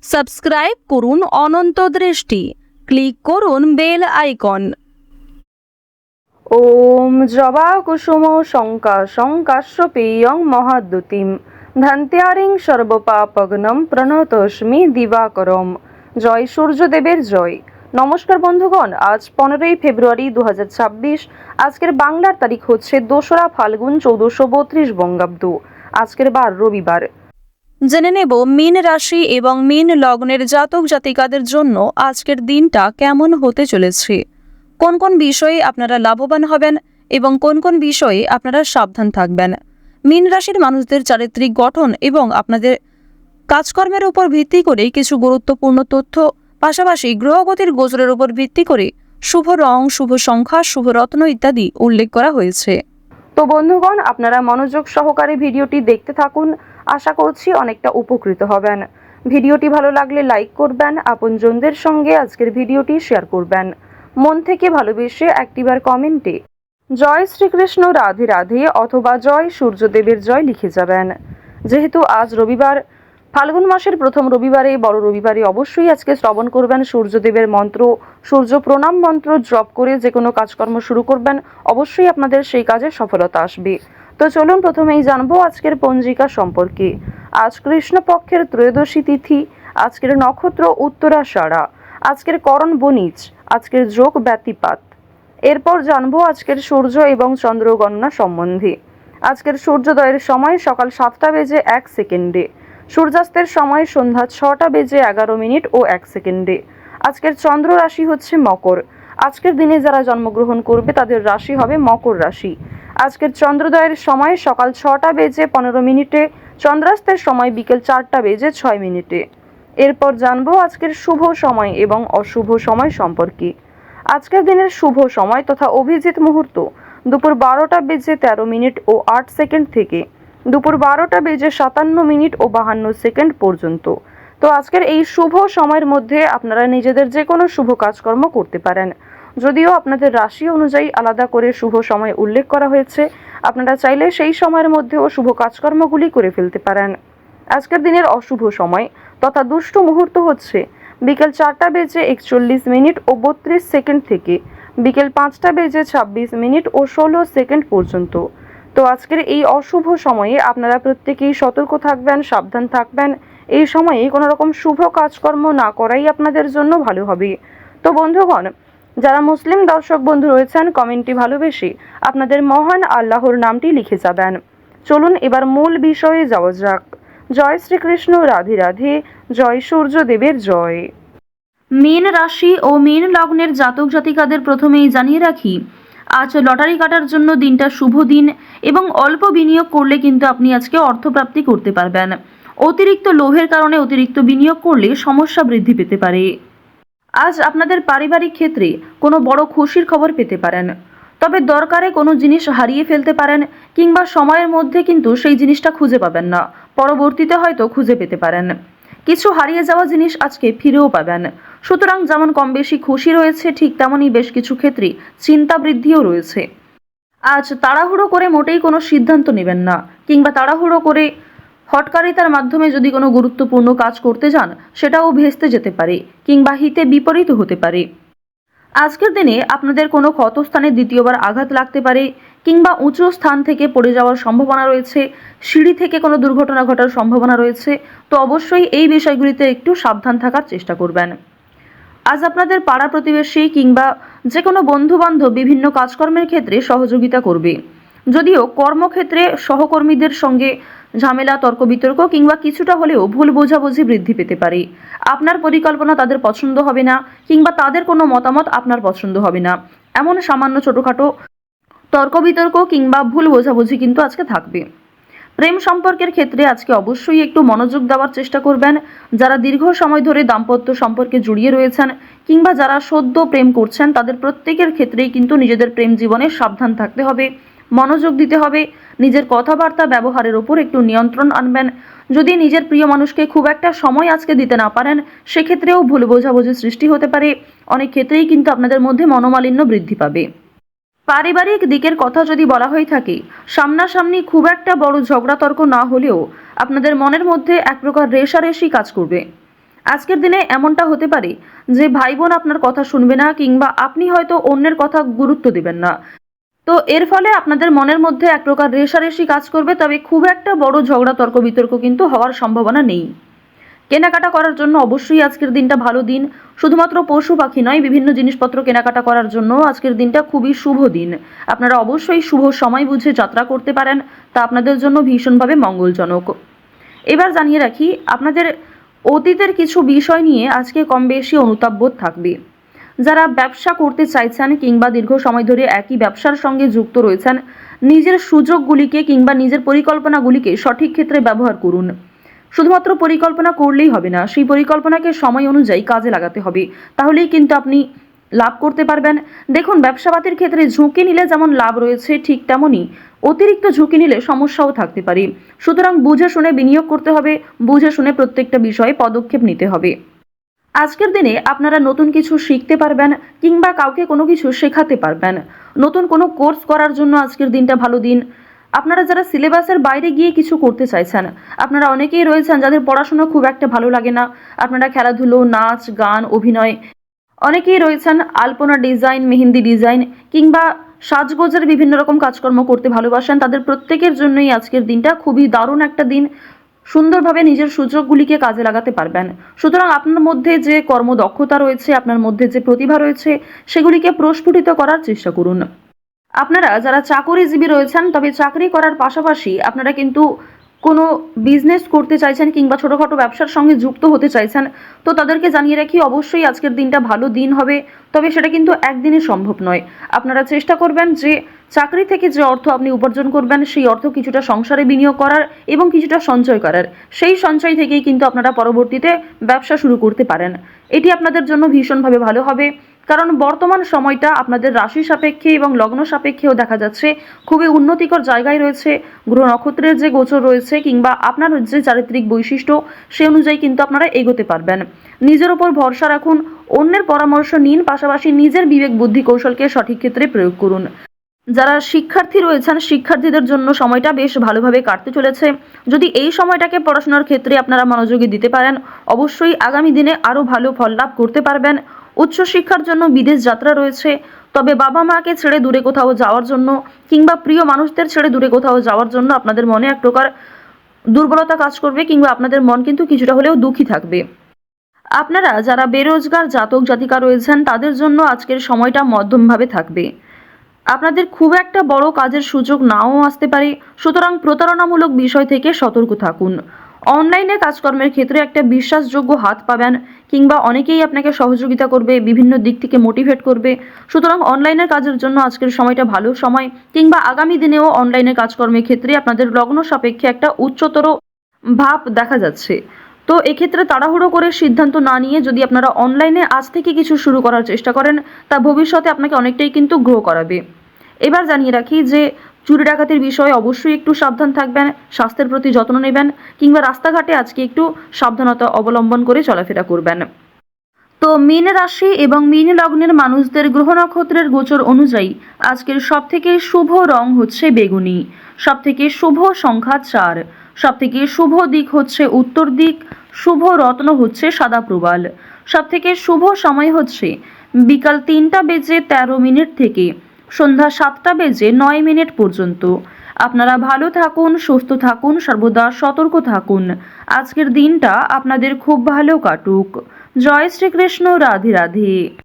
Subscribe করুন অনন্ত দৃষ্টি, click করুন বেল আইকন। ওম জবা কুসুম শঙ্কাশ্যপেয়ং মহাদ্যুতিম ধান্ত্যারিং সর্বপাপগ্নম প্রণতোস্মি দিবাকরম। জয় সূর্যদেবের জয়। নমস্কার বন্ধুগণ, আজ 15ই ফেব্রুয়ারি 2026। আজকের বাংলার তারিখ হচ্ছে 2রা ফাল্গুন 1432 বঙ্গাব্দ। আজকের বার রবিবার। জেনে নেব মীন রাশি এবং মীন লগ্নের জাতক জাতিকাদের জন্য আজকের দিনটা কেমন হতে চলেছে, কোন কোন বিষয়ে আপনারা লাভবান হবেন এবং কোন কোন বিষয়ে আপনারা সাবধান থাকবেন। মীন রাশির মানুষদের চারিত্রিক গঠন এবং আপনাদের কাজকর্মের উপর ভিত্তি করে কিছু গুরুত্বপূর্ণ তথ্য, পাশাপাশি গ্রহগতির গোচরের উপর ভিত্তি করে শুভ রং, শুভ সংখ্যা, শুভ রত্ন ইত্যাদি উল্লেখ করা হয়েছে। তো বন্ধুগণ, আপনারা মনোযোগ সহকারে ভিডিওটি দেখতে থাকুন। আশা করছি অনেকটা উপকৃত হবেন। ভিডিওটি ভালো লাগলে লাইক করবেন, আপনজনদের সঙ্গে আজকের ভিডিওটি শেয়ার করবেন। মন থেকে ভালোবেসে একটিবার কমেন্টে জয় শ্রীকৃষ্ণ, রাধে রাধে অথবা জয় সূর্যদেবের জয় লিখে যাবেন। যেহেতু আজ রবিবার, ফাল্গুন মাসের প্রথম রবিবারে, বড় রবিবারে অবশ্যই আজকে শ্রবণ করবেন সূর্যদেবের মন্ত্র, সূর্য প্রণাম মন্ত্র জপ করে যে কোনো কাজকর্ম শুরু করবেন। অবশ্যই আপনাদের সেই কাজে সফলতা আসবে। তো চলুন প্রথমেই জানবো আজকের পঞ্জিকা সম্পর্কে। আজ কৃষ্ণপক্ষের ত্রয়োদশী তিথি, আজকের নক্ষত্র উত্তরাষাঢ়া, আজকের করণ বনিজ, আজকের যোগ ব্যতিপাত। এরপর জানবো আজকের সূর্য এবং চন্দ্র গণনা সম্বন্ধে। আজকের সূর্যোদয়ের সময় সকাল 7টা বেজে 1 সেকেন্ডে, সূর্যাস্তের সময় সন্ধ্যা 6টা বেজে 11 মিনিট ও 1 সেকেন্ডে। আজকের চন্দ্র রাশি হচ্ছে মকর। আজকের দিনে যারা জন্মগ্রহণ করবে তাদের রাশি হবে মকর রাশি। আজকের চন্দ্রোদয়ের সময় সকাল 6টা বেজে 15 মিনিটে, চন্দ্রাস্তের সময় বিকেল 4টা বেজে 6 মিনিটে। এরপর জানবো আজকের শুভ সময় এবং অশুভ সময় সম্পর্কে। আজকের দিনের শুভ সময় তথা অভিজিৎ মুহূর্ত দুপুর 12টা বেজে 13 মিনিট ও 8 সেকেন্ড থেকে দুপুর 12টা বেজে 57 মিনিট ও 52 সেকেন্ড পর্যন্ত। তো আজকের এই শুভ সময়ের মধ্যে আপনারা নিজেদের যে কোনো শুভ কাজকর্ম করতে পারেন। যদিও আপনাদের রাশি অনুযায়ী আলাদা করে শুভ সময় উল্লেখ করা হয়েছে, আপনারা চাইলে সেই সময়ের মধ্যেও শুভ কাজকর্মগুলি করে ফেলতে পারেন। আজকের দিনের অশুভ সময় তথা দুষ্ট মুহূর্ত হচ্ছে বিকেল 4টা বেজে 41 মিনিট ও 32 সেকেন্ড থেকে বিকেল 5টা বেজে 26 মিনিট ও 16 সেকেন্ড পর্যন্ত। তো আজকের এই অশুভ সময়ে আপনারা প্রত্যেকেই সতর্ক থাকবেন, সাবধান থাকবেন। এই সময়ে কোনো রকম শুভ কাজকর্ম না করাই আপনাদের জন্য ভালো হবে। তো বন্ধুগণ, যারা মুসলিম দর্শক বন্ধু রয়েছেন, কমেন্টটি ভালোবেসে আপনাদের মহান আল্লাহর নামটি লিখে যাবেন। চলুন এবার মূল বিষয়ে যাওয়া যাক। জয় শ্রীকৃষ্ণ, রাধে রাধে, জয় সূর্যদেবের জয়। মীন রাশি ও মীন লগ্নের জাতক জাতিকাদের প্রথমেই জানিয়ে রাখি, আজ লটারি কাটার জন্য দিনটা শুভ দিন এবং অল্প বিনিয়োগ করলে কিন্তু আপনি আজকে অর্থপ্রাপ্তি করতে পারবেন। অতিরিক্ত লোভের কারণে অতিরিক্ত বিনিয়োগ করলে সমস্যা বৃদ্ধি পেতে পারে। আজ আপনাদের পারিবারিক ক্ষেত্রে কোনো বড় খুশির খবর পেতে পারেন, তবে দরকারে কোনো জিনিস হারিয়ে ফেলতে পারেন কিংবা সময়ের মধ্যে কিন্তু সেই জিনিসটা খুঁজে পাবেন না, পরবর্তীতে হয়তো খুঁজে পেতে পারেন। কিছু হারিয়ে যাওয়া জিনিস আজকে ফিরেও পাবেন। সুতরাং যেমন কম বেশি খুশি রয়েছে, ঠিক তেমনই বেশ কিছু ক্ষেত্রে চিন্তা বৃদ্ধিও রয়েছে। আজ তাড়াহুড়ো করে মোটেই কোনো সিদ্ধান্ত নেবেন না, কিংবা তাড়াহুড়ো করে হঠকারিতার মাধ্যমে যদি কোনো গুরুত্বপূর্ণ কাজ করতে যান সেটাও ভেস্তে যেতে পারে কিংবা হিতে বিপরীত হতে পারে। আজকের দিনে আপনাদের কোনো ক্ষতস্থানে দ্বিতীয়বার আঘাত লাগতে পারে কিংবা উঁচু স্থান থেকে পড়ে যাওয়ার সম্ভাবনা রয়েছে, সিঁড়ি থেকে কোনো দুর্ঘটনা ঘটার সম্ভাবনা রয়েছে। তো অবশ্যই এই বিষয়গুলিতে একটু সাবধান থাকার চেষ্টা করবেন। আজ আপনাদের পাড়া প্রতিবেশী কিংবা যে কোনো বন্ধুবান্ধব বিভিন্ন কাজকর্মের ক্ষেত্রে সহযোগিতা করবে। যদিও কর্মক্ষেত্রে সহকর্মীদের সঙ্গে ঝামেলা, তর্ক বিতর্ক কিংবা কিছুটা হলেও ভুল বোঝাবুঝি বৃদ্ধি পেতে পারে। আপনার পরিকল্পনা তাদের পছন্দ হবে না কিংবা তাদের কোনো মতামত আপনার পছন্দ হবে না, এমন সামান্য ছোটোখাটো তর্ক বিতর্ক কিংবা ভুল বোঝাবুঝি কিন্তু আজকে থাকবে। প্রেম সম্পর্কের ক্ষেত্রে আজকে অবশ্যই একটু মনোযোগ দেওয়ার চেষ্টা করবেন। যারা দীর্ঘ সময় ধরে দাম্পত্য সম্পর্কে জড়িয়ে রয়েছেন কিংবা যারা সদ্য প্রেম করছেন, তাদের প্রত্যেকের ক্ষেত্রেই কিন্তু নিজেদের প্রেম জীবনে সাবধান থাকতে হবে, মনোযোগ দিতে হবে। নিজের কথাবার্তা ব্যবহারের ওপর একটু নিয়ন্ত্রণ আনবেন। যদি নিজের প্রিয় মানুষকে খুব একটা সময় আজকে দিতে না পারেন, সেক্ষেত্রেও ভুল বোঝাবুঝি সৃষ্টি হতে পারে। অনেক ক্ষেত্রেই কিন্তু আপনাদের মধ্যে মনোমালিন্য বৃদ্ধি পাবে। পারিবারিক দিকের কথা যদি বলা হয়ে থাকে, সামনাসামনি খুব একটা বড় ঝগড়া তর্ক না হলেও আপনাদের মনের মধ্যে এক প্রকার রেষারেষি কাজ করবে। আজকের দিনে এমনটা হতে পারে যে ভাই বোন আপনার কথা শুনবে না, কিংবা আপনি হয়তো অন্যের কথা গুরুত্ব দিবেন না। তো এর ফলে আপনাদের মনের মধ্যে এক প্রকার রেষারেষি কাজ করবে, তবে খুব একটা বড় ঝগড়া তর্ক বিতর্ক কিন্তু হওয়ার সম্ভাবনা নেই। কেনাকাটা করার জন্য অবশ্যই আজকের দিনটা ভালো দিন। শুধুমাত্র পশু পাখি নয়, বিভিন্ন জিনিসপত্র কেনাকাটা করার জন্য আজকের দিনটা খুবই শুভ দিন। আপনারা অবশ্যই শুভ সময় বুঝে যাত্রা করতে পারেন, তা আপনাদের জন্য ভীষণভাবে মঙ্গলজনক। এবার জানিয়ে রাখি, আপনাদের অতীতের কিছু বিষয় নিয়ে আজকে কম বেশি অনুতাপ বোধ থাকবে। যারা ব্যবসা করতে চাইছেন কিংবা দীর্ঘ সময় ধরে একই ব্যবসার সঙ্গে যুক্ত রয়েছেন, নিজের সুযোগগুলিকে কিংবা নিজের পরিকল্পনাগুলিকে সঠিক ক্ষেত্রে ব্যবহার করুন। শুধুমাত্র পরিকল্পনা করলেই হবে না, সেই পরিকল্পনাকে সময় অনুযায়ী কাজে লাগাতে হবে, তাহলেই কিন্তু আপনি লাভ করতে পারবেন। দেখুন, ব্যবসাপাতির ক্ষেত্রে ঝুঁকি নিলে যেমন লাভ রয়েছে, ঠিক তেমনই অতিরিক্ত ঝুঁকি নিলে সমস্যাও থাকতে পারে। সুতরাং বুঝে শুনে বিনিয়োগ করতে হবে, বুঝে শুনে প্রত্যেকটা বিষয়ে পদক্ষেপ নিতে হবে। আজকের দিনে আপনারা নতুন কিছু শিখতে পারবেন কিংবা কাউকে কোনো কিছু শেখাতে পারবেন। নতুন কোনো কোর্স করার জন্য আজকের দিনটা ভালো দিন। আপনারা যারা সিলেবাসের বাইরে গিয়ে কিছু করতে চাইছেন, আপনারা অনেকেই রয়েছেন যাদের পড়াশোনা খুব একটা ভালো লাগে না, আপনারা খেলাধুলো, নাচ, গান, অভিনয়, অনেকেই রয়েছেন আলপনা ডিজাইন, মেহেন্দি ডিজাইন কিংবা সাজগোজের বিভিন্ন রকম কাজকর্ম করতে ভালোবাসেন, তাদের প্রত্যেকের জন্যই আজকের দিনটা খুবই দারুণ একটা দিন। সুন্দরভাবে নিজের সুযোগগুলিকে কাজে লাগাতে পারবেন। সুতরাং আপনার মধ্যে যে কর্মদক্ষতা রয়েছে, আপনার মধ্যে যে প্রতিভা রয়েছে, সেগুলিকে প্রস্ফুটিত করার চেষ্টা করুন। আপনারা যারা চাকরিজীবী রয়েছেন, তবে চাকরি করার পাশাপাশি আপনারা কিন্তু কোনো বিজনেস করতে চাইছেন কিংবা ছোটোখাটো ব্যবসার সঙ্গে যুক্ত হতে চাইছেন, তো তাদেরকে জানিয়ে রাখি অবশ্যই আজকের দিনটা ভালো দিন হবে, তবে সেটা কিন্তু একদিনে সম্ভব নয়। আপনারা চেষ্টা করবেন যে চাকরি থেকে যে অর্থ আপনি উপার্জন করবেন, সেই অর্থ কিছুটা সংসারে বিনিয়োগ করার এবং কিছুটা সঞ্চয় করার। সেই সঞ্চয় থেকেই কিন্তু আপনারা পরবর্তীতে ব্যবসা শুরু করতে পারেন। এটি আপনাদের জন্য ভীষণভাবে ভালো হবে, কারণ বর্তমান সময়টা আপনাদের রাশি সাপেক্ষে এবং লগ্ন সাপেক্ষেও দেখা যাচ্ছে খুবই উন্নতিকর জায়গায় রয়েছে। গ্রহ নক্ষত্রের যে গোচর রয়েছে কিংবা আপনার যে চারিত্রিক বৈশিষ্ট্য, সে অনুযায়ী কিন্তু আপনারা এগোতে পারবেন। নিজের উপর ভরসা রাখুন, অন্যের পরামর্শ নিন, পাশাপাশি নিজের বিবেক বুদ্ধি কৌশলকে সঠিক ক্ষেত্রে প্রয়োগ করুন। যারা শিক্ষার্থী রয়েছেন, শিক্ষার্থীদের জন্য সময়টা বেশ ভালোভাবে কাটতে চলেছে। যদি এই সময়টাকে পড়াশোনার ক্ষেত্রে আপনারা মনোযোগী দিতে পারেন, অবশ্যই আগামী দিনে আরও ভালো ফল লাভ করতে পারবেন। উচ্চশিক্ষার জন্য বিদেশ যাত্রা রয়েছে, তবে বাবা মাকে ছেড়ে দূরে কোথাও যাওয়ার জন্য কিংবা প্রিয় মানুষদের ছেড়ে দূরে কোথাও যাওয়ার জন্য আপনাদের মনে এক প্রকার দুর্বলতা কাজ করবে, কিংবা আপনাদের মন কিন্তু কিছুটা হলেও দুঃখী থাকবে। আপনারা যারা বেরোজগার জাতক জাতিকা রয়েছেন, তাদের জন্য আজকের সময়টা মধ্যমভাবে থাকবে। আপনাদের খুব একটা বড় কাজের সুযোগ নাও আসতে পারে, সুতরাং প্রতারণামূলক বিষয় থেকে সতর্ক থাকুন। অনলাইনে কাজকর্মের ক্ষেত্রে একটা বিশ্বাসযোগ্য হাত পাবেন, কিংবা অনেকেই আপনাকে সহযোগিতা করবে, বিভিন্ন দিক থেকে মোটিভেট করবে। সুতরাং অনলাইনের কাজের জন্য আজকের সময়টা ভালো সময়, কিংবা আগামী দিনেও অনলাইনে কাজকর্মের ক্ষেত্রে আপনাদের লগ্ন সাপেক্ষে একটা উচ্চতর ভাব দেখা যাচ্ছে। তো এক্ষেত্রে তাড়াহুড়ো করে সিদ্ধান্ত না নিয়ে যদি আপনারা অনলাইনে আজ থেকে কিছু শুরু করার চেষ্টা করেন, তা ভবিষ্যতে আপনাকে অনেকটাই কিন্তু গ্রো করাবে। এবার জানিয়ে রাখি যে চুরি ডাকাতির বিষয়ে অবশ্যই একটু সাবধান থাকবেন, স্বাস্থ্যের প্রতি যত্ন নেবেন, কিংবা রাস্তাঘাটে আজকে একটু সাবধানতা অবলম্বন করে চলাফেরা করবেন। তো মীন রাশি এবং মীন লগ্নের মানুষদের গ্রহ নক্ষত্রের গোচর অনুযায়ী আজকের সবথেকে শুভ রং হচ্ছে বেগুনি, সবথেকে শুভ সংখ্যা 4, সবথেকে শুভ দিক হচ্ছে উত্তর দিক, শুভ রত্ন হচ্ছে সাদা প্রবাল, সবথেকে শুভ সময় হচ্ছে বিকাল 3:13 থেকে সন্ধ্যা 7:09 পর্যন্ত। আপনারা ভালো থাকুন, সুস্থ থাকুন, সর্বদা সতর্ক থাকুন। আজকের দিনটা আপনাদের খুব ভালো কাটুক। জয় শ্রীকৃষ্ণ, রাধে রাধে।